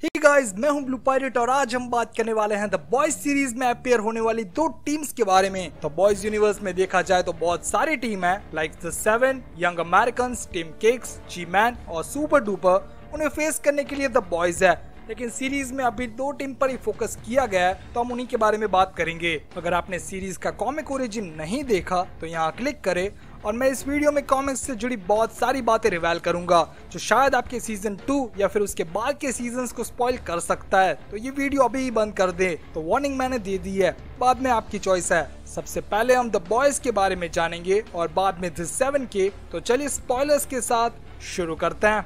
Hey guys, मैं हूं blue pirate और आज हम बात करने वाले हैं द बॉयज सीरीज में अपेयर होने वाली दो टीम्स के बारे में। तो बॉयज यूनिवर्स में देखा जाए तो बहुत सारी टीम है, like the 7, young American, team Kix, G man और सुपर डुपर। उन्हें फेस करने के लिए द बॉयज है, लेकिन सीरीज में अभी दो टीम पर ही फोकस किया गया है, तो हम उन्हीं के बारे में बात करेंगे। अगर आपने सीरीज का कॉमिक ओरिजिन नहीं देखा तो यहाँ क्लिक करें और मैं इस वीडियो में कॉमिक्स से जुड़ी बहुत सारी बातें रिवील करूंगा जो शायद आपके सीजन 2 या फिर उसके बाद के सीजन्स को स्पॉइल कर सकता है। तो ये वीडियो अभी ही बंद कर दे। तो वार्निंग मैंने दे दी है, बाद में आपकी चॉइस है। सबसे पहले हम द बॉयज के बारे में जानेंगे और बाद में द 7 के। तो चलिए स्पॉयलर्स के साथ शुरू करते हैं।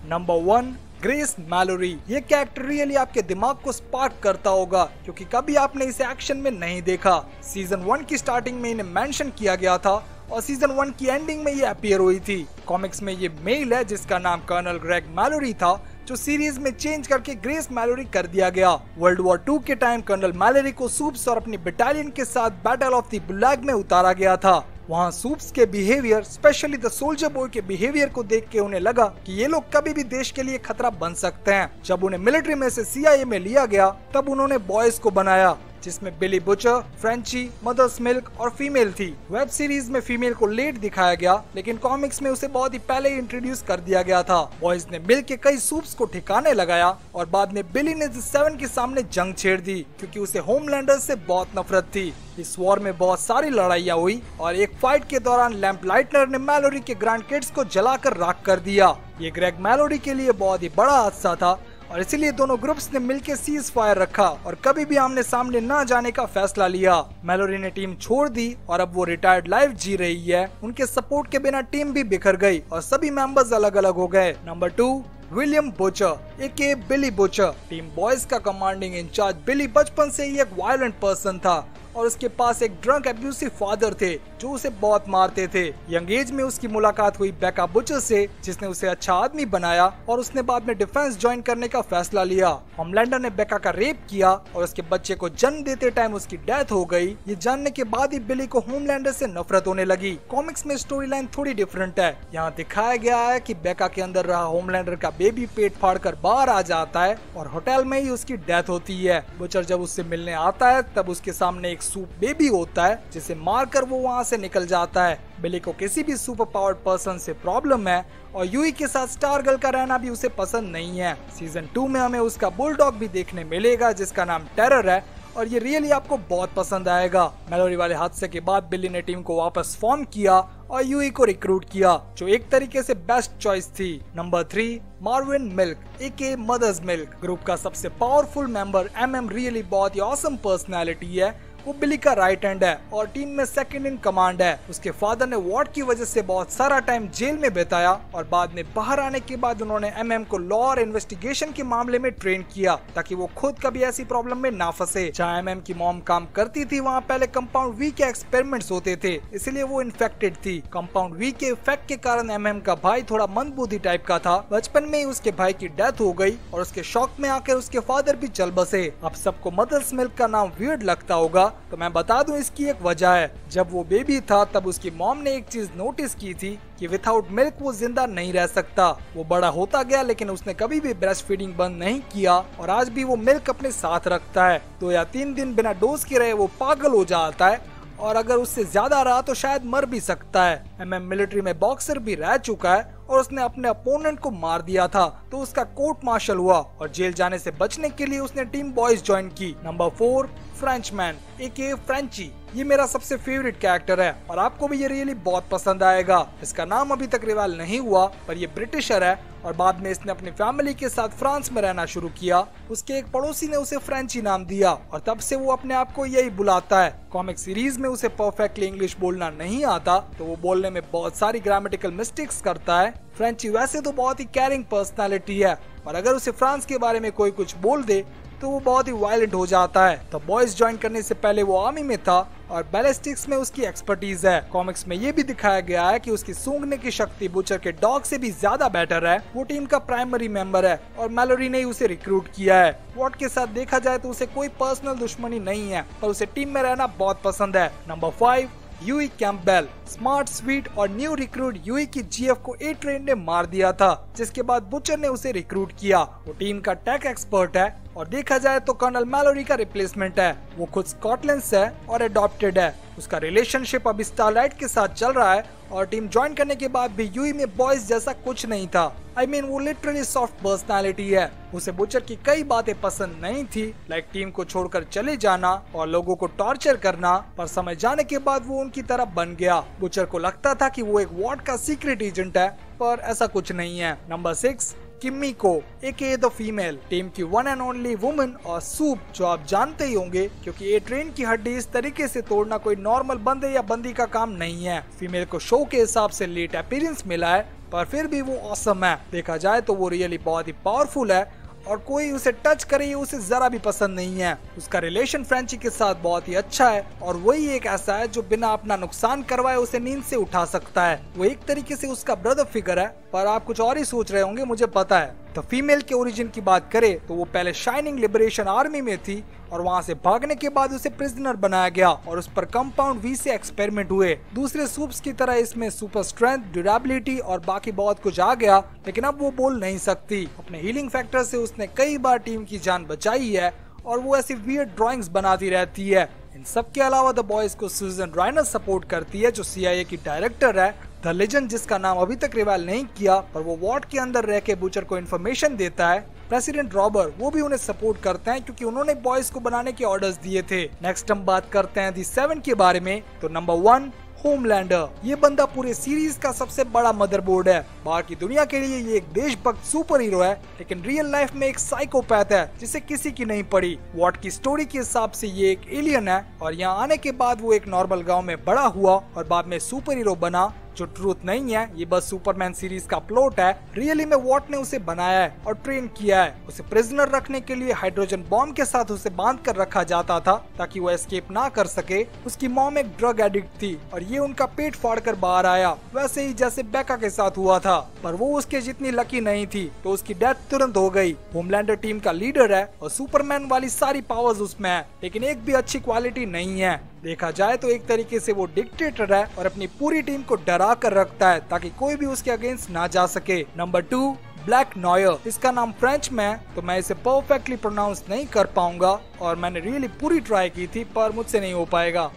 Number 1, Grace Mallory. ये कैरेक्टर रियली आपके दिमाग को स्पार्क करता होगा क्योंकि कभी आपने इसे एक्शन में नहीं देखा। सीजन 1 की स्टार्टिंग में इन्हें मेंशन किया गया था और सीजन 1 की एंडिंग में ये अपीयर हुई थी। कॉमिक्स में ये मेल है जिसका नाम कर्नल ग्रेग मैलोरी था, जो सीरीज में चेंज करके ग्रेस मैलोरी कर दिया गया। वर्ल्ड वॉर 2 के टाइम कर्नल मैलोरी को सूप्स और अपनी बटालियन के साथ बैटल ऑफ द बुलैग में उतारा गया था। वहाँ सूप्स के behaviour, specially the soldier boy के बिहेवियर को देख के उन्हें लगा कि ये लोग कभी भी देश के लिए खतरा बन सकते हैं। जब उन्हें मिलिट्री में से CIA में लिया गया तब उन्होंने बॉयज को बनाया, जिसमें Billy Butcher, Frenchie, Mother's Milk और फीमेल थी। वेब सीरीज में फीमेल को लेट दिखाया गया, लेकिन कॉमिक्स में उसे बहुत ही पहले ही इंट्रोड्यूस कर दिया गया था। बॉयज ने मिल के कई सूप्स को ठिकाने लगाया और बाद में बिली ने 7 के सामने जंग छेड़ दी क्योंकि उसे होमलैंडर्स से बहुत नफरत थी। इस वॉर में बहुत सारी लड़ाइयाँ हुई और एक फाइट के दौरान लैम्प लाइटनर ने मैलोरी के ग्रैंड किड्स को जलाकर राख कर दिया। ये ग्रेग मैलोरी के लिए बहुत ही बड़ा हादसा था और इसीलिए दोनों ग्रुप्स ने मिलकर सीज फायर रखा और कभी भी आमने सामने न जाने का फैसला लिया। मैलोरी ने टीम छोड़ दी और अब वो रिटायर्ड लाइफ जी रही है। उनके सपोर्ट के बिना टीम भी बिखर गई और सभी मेंबर्स अलग अलग हो गए। नंबर 2, विलियम बुचर एके बिली बुचर। टीम बॉयज का कमांडिंग इंचार्ज बिली बचपन से ही एक वायलेंट पर्सन था और उसके पास एक ड्रंक एब्यूसिव फादर थे जो उसे बहुत मारते थे। यंग एज में उसकी मुलाकात हुई बेका बुचर से, जिसने उसे अच्छा आदमी बनाया और उसने बाद में डिफेंस ज्वाइन करने का फैसला लिया। होमलैंडर ने बेका का रेप किया और उसके बच्चे को जन्म देते टाइम उसकी डेथ हो गई। ये जानने के बाद ही बिली को होमलैंडर से नफरत होने लगी। कॉमिक्स में स्टोरी लाइन थोड़ी डिफरेंट है। यहाँ दिखाया गया है कि बेका के अंदर रहा होमलैंडर का बेबी पेट फाड़कर बाहर आ जाता है और होटल में ही उसकी डेथ होती है। बुचर जब उससे मिलने आता है तब उसके सामने एक सूप बेबी होता है जिसे मारकर वो वहाँ से निकल जाता है। बिली को किसी भी सुपर पावर्ड पर्सन से प्रॉब्लम है और यूई के साथ स्टार गर्ल का रहना भी उसे पसंद नहीं है। सीजन 2 में हमें उसका बुलडॉग भी देखने मिलेगा जिसका नाम टेरर है और ये रियली आपको बहुत पसंद आएगा। मैलोरी वाले हादसे के बाद बिली ने टीम को वापस फॉर्म किया और यूई को रिक्रूट किया, जो एक तरीके से बेस्ट चॉइस थी। नंबर 3, मार्विन मिल्क एके मदर्स मिल्क। ग्रुप का सबसे पावरफुल मेंबर MM रियली बहुत ही ऑसम पर्सनैलिटी है। वो बिली का राइट हैंड है और टीम में सेकंड इन कमांड है। उसके फादर ने वॉर की वजह से बहुत सारा टाइम जेल में बिताया और बाद में बाहर आने के बाद उन्होंने MM को लॉ और इन्वेस्टिगेशन के मामले में ट्रेन किया ताकि वो खुद कभी ऐसी प्रॉब्लम में ना फंसे। जहाँ MM की मॉम काम करती थी वहाँ पहले कंपाउंड V के एक्सपेरिमेंट्स होते थे, इसलिए वो इन्फेक्टेड थी। कंपाउंड V के इफेक्ट के कारण MM का भाई थोड़ा मंदबुद्धि टाइप का था। बचपन में ही उसके भाई की डेथ हो गई और उसके शौक में आकर उसके फादर भी चल बसे। अब सबको मदर्स मिल्क का नाम वियर्ड लगता होगा, तो मैं बता दूं इसकी एक वजह है। जब वो बेबी था तब उसकी मॉम ने एक चीज नोटिस की थी कि विदाउट मिल्क वो जिंदा नहीं रह सकता। वो बड़ा होता गया लेकिन उसने कभी भी ब्रेस्ट फीडिंग बंद नहीं किया और आज भी वो मिल्क अपने साथ रखता है। 2 या 3 दिन बिना डोज के रहे वो पागल हो जाता है और अगर उससे ज्यादा रहा तो शायद मर भी सकता है। MM मिलिट्री में बॉक्सर भी रह चुका है और उसने अपने अपोनेंट को मार दिया था, तो उसका कोर्ट मार्शल हुआ और जेल जाने से बचने के लिए उसने टीम बॉयज ज्वाइन की। नंबर 4, फ्रेंचमैन एके फ्रेंची। ये मेरा सबसे फेवरेट कैरेक्टर है और आपको भी ये रियली बहुत पसंद आएगा। इसका नाम अभी तक रिवील नहीं हुआ पर ये ब्रिटिशर है और बाद में इसने अपनी फैमिली के साथ फ्रांस में रहना शुरू किया। उसके एक पड़ोसी ने उसे फ्रेंची नाम दिया और तब से वो अपने आप को यही बुलाता है। कॉमिक सीरीज में उसे परफेक्टली इंग्लिश बोलना नहीं आता, तो वो बोलने में बहुत सारी ग्रामेटिकल मिस्टेक्स करता है। फ्रेंची वैसे तो बहुत ही कैरिंग पर्सनालिटी है और अगर उसे फ्रांस के बारे में कोई कुछ बोल दे तो वो बहुत ही वायलेंट हो जाता है। तो बॉयज ज्वाइन करने से पहले वो आर्मी में था और बैलिस्टिक्स में उसकी एक्सपर्टीज है। कॉमिक्स में ये भी दिखाया गया है कि उसकी सूंघने की शक्ति बुचर के डॉग से भी ज्यादा बेटर है। वो टीम का प्राइमरी मेंबर है और मैलोरी ने उसे रिक्रूट किया है। वॉट के साथ देखा जाए तो उसे कोई पर्सनल दुश्मनी नहीं है, पर उसे टीम में रहना बहुत पसंद है। Number 5, Hughie Campbell. Smart, sweet और न्यू रिक्रूट यूई की जीएफ को ए ट्रेन ने मार दिया था, जिसके बाद बुचर ने उसे रिक्रूट किया। वो टीम का टेक एक्सपर्ट है और देखा जाए तो कर्नल मैलोरी का रिप्लेसमेंट है। वो खुद स्कॉटलैंड से है और अडॉप्टेड है। उसका रिलेशनशिप अभी स्टारलाइट के साथ चल रहा है और टीम ज्वाइन करने के बाद भी यूई में बॉयज जैसा कुछ नहीं था। वो लिटरली सॉफ्ट पर्सनालिटी है। उसे बुचर की कई बातें पसंद नहीं थी, लाइक टीम को छोड़कर चले जाना और लोगों को टॉर्चर करना, पर समय जाने के बाद वो उनकी तरह बन गया। बुचर को लगता था कि वो एक वॉर्ड का सीक्रेट एजेंट है, पर ऐसा कुछ नहीं है। Number 6, Kimiko aka the female. Team की वन एंड ओनली वुमन और सूप, जो आप जानते ही होंगे क्योंकि ए ट्रेन की हड्डी इस तरीके से तोड़ना कोई नॉर्मल बंदे या बंदी का काम नहीं है। फीमेल को शो के हिसाब से लेट अपीयरेंस मिला है, पर फिर भी वो ऑसम है। देखा जाए तो वो रियली बहुत ही पावरफुल है और कोई उसे टच करे ये उसे जरा भी पसंद नहीं है। उसका रिलेशन फ्रेंची के साथ बहुत ही अच्छा है और वही एक ऐसा है जो बिना अपना नुकसान करवाए उसे नींद से उठा सकता है। वो एक तरीके से उसका ब्रदर फिगर है, पर आप कुछ और ही सोच रहे होंगे, मुझे पता है। तो फीमेल के ओरिजिन की बात करें तो वो पहले शाइनिंग लिबरेशन आर्मी में थी और वहाँ से भागने के बाद उसे प्रिजनर बनाया गया और उस पर कंपाउंड वी से एक्सपेरिमेंट हुए। दूसरे सूप्स की तरह इसमें सुपर स्ट्रेंथ, ड्यूरेबिलिटी और बाकी बहुत कुछ आ गया, लेकिन अब वो बोल नहीं सकती। अपने हीलिंग फैक्टर से उसने कई बार टीम की जान बचाई है और वो ऐसी वियर्ड ड्राइंग्स बनाती रहती है। इन सब के अलावा द बॉयज को सुजन राइनर सपोर्ट करती है, जो CIA की डायरेक्टर है। द लेजेंड, जिसका नाम अभी तक रिवील नहीं किया, पर वो वॉर्ड के अंदर रह के बुचर को इन्फॉर्मेशन देता है। प्रेसिडेंट रॉबर, वो भी उन्हें सपोर्ट करते हैं क्योंकि उन्होंने बॉयज को बनाने के ऑर्डर्स दिए थे। नेक्स्ट हम बात करते हैं दी 7 के बारे में। तो नंबर 1, होमलैंडर। ये बंदा पूरे सीरीज का सबसे बड़ा मदरबोर्ड है। बाहर की दुनिया के लिए ये एक देशभक्त सुपर हीरो है, लेकिन रियल लाइफ में एक साइकोपैथ है जिसे किसी की नहीं पड़ी। वॉट की स्टोरी के हिसाब से ये एक एलियन है और यहाँ आने के बाद वो एक नॉर्मल गांव में बड़ा हुआ और बाद में सुपर हीरो बना, जो ट्रूथ नहीं है। ये बस सुपरमैन सीरीज का प्लॉट है। रियली में वॉट ने उसे बनाया है और ट्रेन किया है। उसे प्रिजनर रखने के लिए हाइड्रोजन बॉम्ब के साथ उसे बांध कर रखा जाता था ताकि वो एस्केप ना कर सके। उसकी मॉम एक ड्रग एडिक्ट थी और ये उनका पेट फाड़ कर बाहर आया, वैसे ही जैसे बेका के साथ हुआ था, पर वो उसके जितनी लकी नहीं थी तो उसकी डेथ तुरंत हो गई। होमलैंडर टीम का लीडर है और सुपरमैन वाली सारी पावर्स उसमें है, लेकिन एक भी अच्छी क्वालिटी नहीं है। देखा जाए तो एक तरीके से वो डिक्टेटर है और अपनी पूरी टीम को डरा कर रखता है ताकि कोई भी उसके अगेंस्ट ना जा सके। Number 2, Black Noir. इसका नाम फ्रेंच में है तो मैं इसे परफेक्टली प्रोनाउंस नहीं कर पाऊंगा और मैंने रियली पूरी ट्राई की थी, पर मुझसे नहीं हो पाएगा।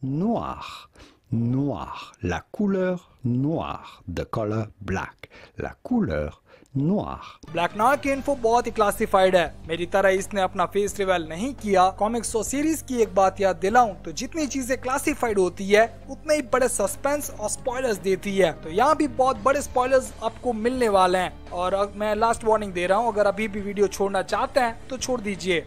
Noir, noir, la couleur noire, the color black, la couleur noir. Black Noir की इन्फो बहुत ही क्लासिफाइड है। मेरी तरह इसने अपना फेस रिवील नहीं किया। कॉमिक्स और सीरीज की एक बात याद दिलाऊं तो जितनी चीजें क्लासिफाइड होती है उतने ही बड़े सस्पेंस और स्पॉयलर्स देती है। तो यहाँ भी बहुत बड़े स्पॉयलर्स आपको मिलने वाले हैं और मैं लास्ट वार्निंग दे रहा हूँ, अगर अभी भी वीडियो छोड़ना चाहते हैं तो छोड़ दीजिए।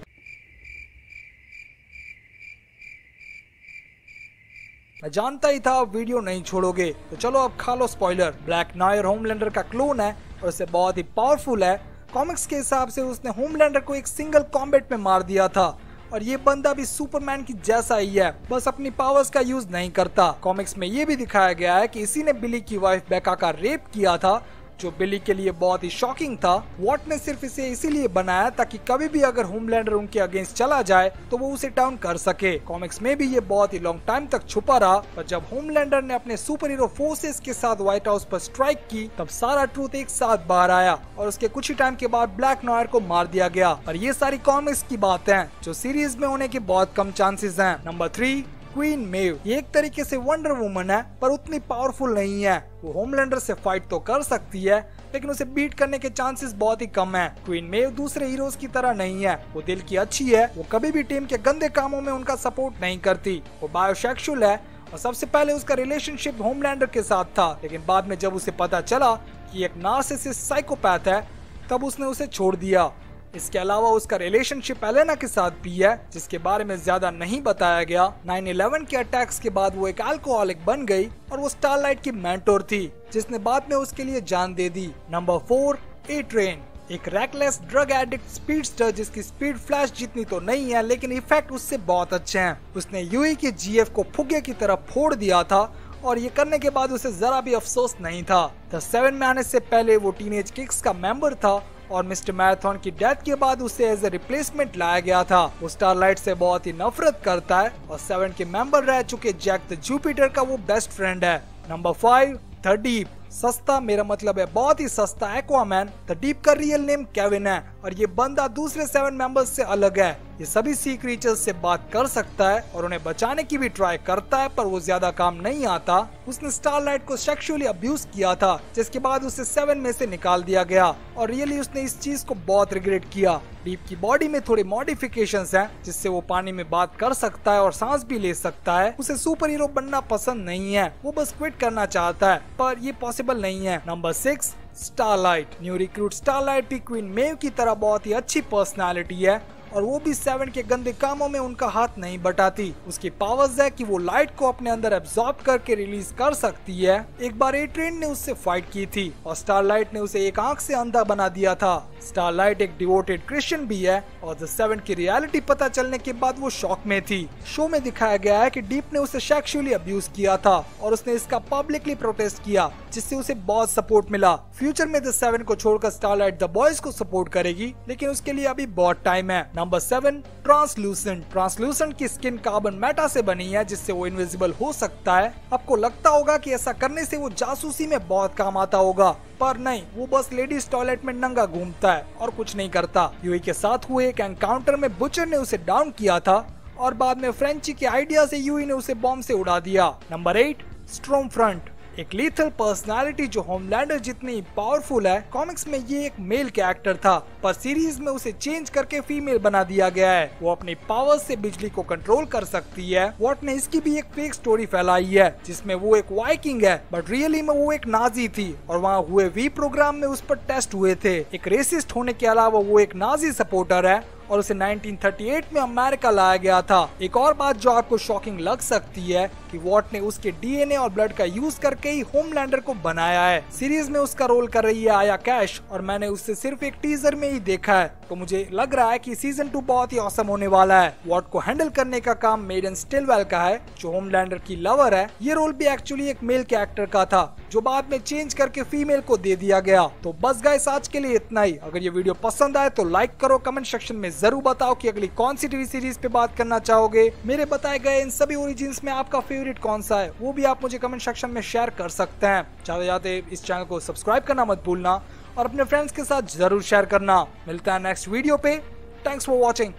मैं जानता ही था आप वीडियो नहीं छोड़ोगे, तो चलो अब खा लो स्पॉइलर। ब्लैक नॉयर होमलैंडर का क्लोन है और उसे बहुत ही पावरफुल है। कॉमिक्स के हिसाब से उसने होमलैंडर को एक सिंगल कॉम्बैट में मार दिया था और ये बंदा भी सुपरमैन की जैसा ही है, बस अपनी पावर्स का यूज नहीं करता। कॉमिक्स में ये भी दिखाया गया है कि इसी ने बिली की वाइफ बेका का रेप किया था, जो बिली के लिए बहुत ही शॉकिंग था। वॉट ने सिर्फ इसे इसीलिए बनाया ताकि कभी भी अगर होमलैंडर उनके अगेंस्ट चला जाए तो वो उसे डाउन कर सके। कॉमिक्स में भी ये बहुत ही लॉन्ग टाइम तक छुपा रहा, पर जब होमलैंडर ने अपने सुपर हीरो फोर्सेस के साथ व्हाइट हाउस पर स्ट्राइक की तब सारा ट्रूथ एक साथ बाहर आया और उसके कुछ ही टाइम के बाद ब्लैक नॉयर को मार दिया गया। और ये सारी कॉमिक्स की बातें हैं जो सीरीज में होने के बहुत कम चांसेस हैं। नंबर 3, क्वीन मेव। ये एक तरीके से वंडर वुमन है, पर उतनी पावरफुल नहीं है। वो होमलैंडर से फाइट तो कर सकती है, लेकिन उसे बीट करने के चांसेस बहुत ही कम है। क्वीन मेव दूसरे हीरोज की तरह नहीं है। वो दिल की अच्छी है, वो कभी भी टीम के गंदे कामों में उनका सपोर्ट नहीं करती। वो बायोसेक्सुअल है और सबसे पहले उसका रिलेशनशिप होमलैंडर के साथ था, लेकिन बाद में जब उसे पता चला कि एक नार्सिसिस्ट साइकोपैथ है तब उसने उसे छोड़ दिया। इसके अलावा उसका रिलेशनशिप एलेना के साथ भी है, जिसके बारे में ज्यादा नहीं बताया गया। 9/11 के अटैक्स के बाद वो एक अल्कोहलिक बन गई और वो स्टारलाइट की मेंटोर थी, जिसने बाद में उसके लिए जान दे दी। नंबर 4, ए ट्रेन। एक रैकलेस ड्रग एडिक्ट स्पीडस्टर जिसकी स्पीड फ्लैश जितनी तो नहीं है लेकिन इफेक्ट उससे बहुत अच्छे हैं। उसने यूई के जीएफ को फुग्गे की तरह फोड़ दिया था और ये करने के बाद उसे जरा भी अफसोस नहीं था। द 7 में आने से पहले वो टीनेज किक्स का मेंबर था और मिस्टर मैराथन की डेथ के बाद उसे एज ए रिप्लेसमेंट लाया गया था। वो स्टारलाइट से बहुत ही नफरत करता है और 7 के मेंबर रह चुके जैक द जुपिटर का वो बेस्ट फ्रेंड है। Number 5 the deep. सस्ता मेरा मतलब है बहुत ही सस्ता एक्वामैन। द डीप का रियल नेम केविन है और ये बंदा दूसरे 7 मेंबर्स से अलग है। ये सभी सी क्रीचर्स से बात कर सकता है और उन्हें बचाने की भी ट्राई करता है पर वो ज्यादा काम नहीं आता। उसने स्टारलाइट को सेक्सुअली अब्यूज किया था जिसके बाद उसे 7 में से निकाल दिया गया और रियली उसने इस चीज को बहुत रिग्रेट किया। डीप की बॉडी में थोड़े मॉडिफिकेशंस हैं जिससे वो पानी में बात कर सकता है और सांस भी ले सकता है। उसे सुपर हीरो बनना पसंद नहीं है, वो बस क्विट करना चाहता है पर ये पॉसिबल नहीं है। Number 6 starlight. New recruit starlight भी क्वीन मेव की तरह बहुत ही अच्छी पर्सनालिटी है और वो भी 7 के गंदे कामों में उनका हाथ नहीं बटाती। उसकी पावर्स है कि वो लाइट को अपने अंदर एब्जॉर्ब करके रिलीज कर सकती है। एक बार एट्रेन ने उससे फाइट की थी और स्टारलाइट ने उसे एक आंख से अंधा बना दिया था। स्टारलाइट एक डिवोटेड क्रिश्चियन भी है और द 7 की रियलिटी पता चलने के बाद वो शॉक में थी। शो में दिखाया गया है कि डीप ने उसे सेक्सुअली अब्यूज किया था और उसने इसका पब्लिकली प्रोटेस्ट किया जिससे उसे बहुत सपोर्ट मिला। फ्यूचर में द 7 को छोड़कर स्टारलाइट द बॉयज को सपोर्ट करेगी लेकिन उसके लिए अभी बहुत टाइम है। Number 7 translucent. ट्रांसलूसेंट की स्किन कार्बन मेटा से बनी है जिससे वो इनविजिबल हो सकता है। आपको लगता होगा कि ऐसा करने से वो जासूसी में बहुत काम आता होगा पर नहीं, वो बस लेडीज टॉयलेट में नंगा घूमता है और कुछ नहीं करता। यूई के साथ हुए एक एनकाउंटर में बुचर ने उसे डाउन किया था और बाद में फ्रेंची के आइडिया से यूई ने उसे बॉम्ब से उड़ा दिया। Number 8 storm front. एक लीथल पर्सनालिटी जो होमलैंडर जितनी पावरफुल है। कॉमिक्स में ये एक मेल कैरेक्टर था पर सीरीज में उसे चेंज करके फीमेल बना दिया गया है। वो अपनी पावर्स से बिजली को कंट्रोल कर सकती है। वॉट ने इसकी भी एक फेक स्टोरी फैलाई है जिसमें वो एक वाइकिंग है बट रियली में वो एक नाजी थी और वहाँ हुए वी प्रोग्राम में उस पर टेस्ट हुए थे। एक रेसिस्ट होने के अलावा वो एक नाजी सपोर्टर है और उसे 1938 में अमेरिका लाया गया था। एक और बात जो आपको शॉकिंग लग सकती है कि वॉट ने उसके डीएनए और ब्लड का यूज करके ही होमलैंडर को बनाया है। सीरीज में उसका रोल कर रही है आया कैश और मैंने उससे सिर्फ एक टीजर में ही देखा है तो मुझे लग रहा है कि सीजन 2 बहुत ही औसम होने वाला है। वॉट को हैंडल करने का काम मेडन स्टिलवेल का है जो होमलैंडर की लवर है। ये रोल भी एक्चुअली एक मेल कैरेक्टर का था जो बाद में चेंज करके फीमेल को दे दिया गया। तो बस गाइस आज के लिए इतना ही। अगर ये वीडियो पसंद आए तो लाइक करो, कमेंट सेक्शन में जरूर बताओ कि अगली कौन सी टीवी सीरीज पे बात करना चाहोगे। मेरे बताए गए इन सभी ओरिजिन्स में आपका फेवरेट कौन सा है वो भी आप मुझे कमेंट सेक्शन में शेयर कर सकते हैं। जाते जाते इस चैनल को सब्सक्राइब करना मत भूलना और अपने फ्रेंड्स के साथ जरूर शेयर करना। मिलता है नेक्स्ट वीडियो पे। Thanks for watching.